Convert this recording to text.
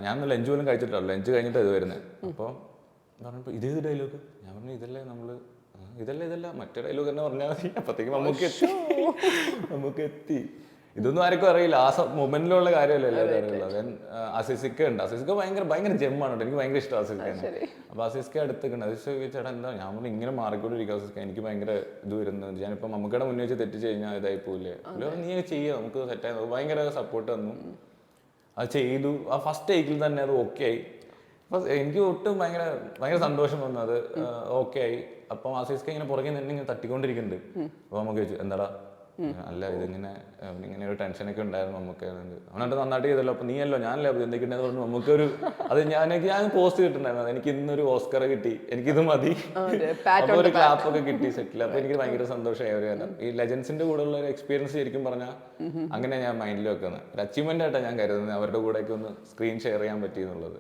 ഞാൻ ലഞ്ച് പോലും കഴിച്ചിട്ടില്ല, ലഞ്ച് കഴിഞ്ഞിട്ട് ഇത് വരുന്നത്. അപ്പോൾ പറഞ്ഞപ്പോൾ ഇതേത് ഡയലോഗ്? ഞാൻ പറഞ്ഞു ഇതല്ലേ നമ്മൾ ഇതല്ല മറ്റേ ഡയലോഗ് തന്നെ പറഞ്ഞാൽ മതി. അപ്പോഴത്തേക്കും നമുക്ക് എത്തി. ഇതൊന്നും ആർക്കും അറിയില്ല, ആ മൊമെന്റിലുള്ള കാര്യമല്ല എല്ലാവരും അറിയില്ല. ദെൻ അസിസിക്ക ഉണ്ട്. അസിസിക്ക ഭയങ്കര ജെമ്മാണ് കേട്ടോ, എനിക്ക് ഭയങ്കര ഇഷ്ടം അസിസിക്കനെ. അപ്പോൾ അസിസ്ക അടുത്തേക്കുണ്ട്. അസിസ്ക ചേട്ടാ എന്താ, ഞാൻ പറഞ്ഞു ഇങ്ങനെ മാറിക്കൊണ്ടിരിക്കുക അസിസ്ക, എനിക്ക് ഭയങ്കര ഇത് വരുന്നത്, ഞാനിപ്പോൾ മമ്മൂക്കയുടെ മുന്നേ വെച്ച് തെറ്റ് കഴിഞ്ഞാൽ ഇതായി പോവില്ലേ, നീ ചെയ്യുക, നമുക്ക് സെറ്റായി. ഭയങ്കര സപ്പോർട്ട് തന്നു. അത് ചെയ്തു. ആ ഫസ്റ്റ് ടേക്കിൽ തന്നെ അത് ഓക്കെ ആയി. അപ്പം എനിക്ക് ഒട്ടും ഭയങ്കര സന്തോഷം വന്നു, അത് ഓക്കെ ആയി. അപ്പം അസീസ്ക്ക് ഇങ്ങനെ പുറകെ നിന്ന് ഇങ്ങനെ തട്ടിക്കൊണ്ടിരിക്കുന്നുണ്ട്. അപ്പോൾ നമുക്ക് ചോദിച്ചു എന്താടാ, അല്ല ഇങ്ങനെ ഒരു ടെൻഷനൊക്കെ ഉണ്ടായിരുന്നു നമുക്ക്, അവനായിട്ട് നന്നായിട്ട് ചെയ്തല്ലോ, അപ്പം നീയല്ലോ ഞാനല്ലേ എന്തൊക്കെയുണ്ടെന്ന് പറഞ്ഞു. നമുക്കൊരു അത് ഞാൻ പോസ്റ്റ് കിട്ടുന്നുണ്ടായിരുന്നു, എനിക്ക് ഇന്നൊരു ഓസ്കർ കിട്ടി, എനിക്കിത് മതി, അപ്പോൾ ഒരു ക്ലാപ്പൊക്കെ കിട്ടി സെറ്റിൽ. അപ്പോൾ എനിക്ക് ഭയങ്കര സന്തോഷമായി. ഒരു ഈ ലെജൻസിന്റെ കൂടെ ഉള്ള ഒരു എക്സ്പീരിയൻസ് ശരിക്കും പറഞ്ഞാൽ അങ്ങനെ ഞാൻ മൈൻഡിൽ വെക്കുന്നത് ഒരു അച്ചീവ്മെന്റ് ആയിട്ടാണ് ഞാൻ കരുതുന്നത്, അവരുടെ കൂടെയൊക്കെ ഒന്ന് സ്ക്രീൻ ഷെയർ ചെയ്യാൻ പറ്റി എന്നുള്ളത്.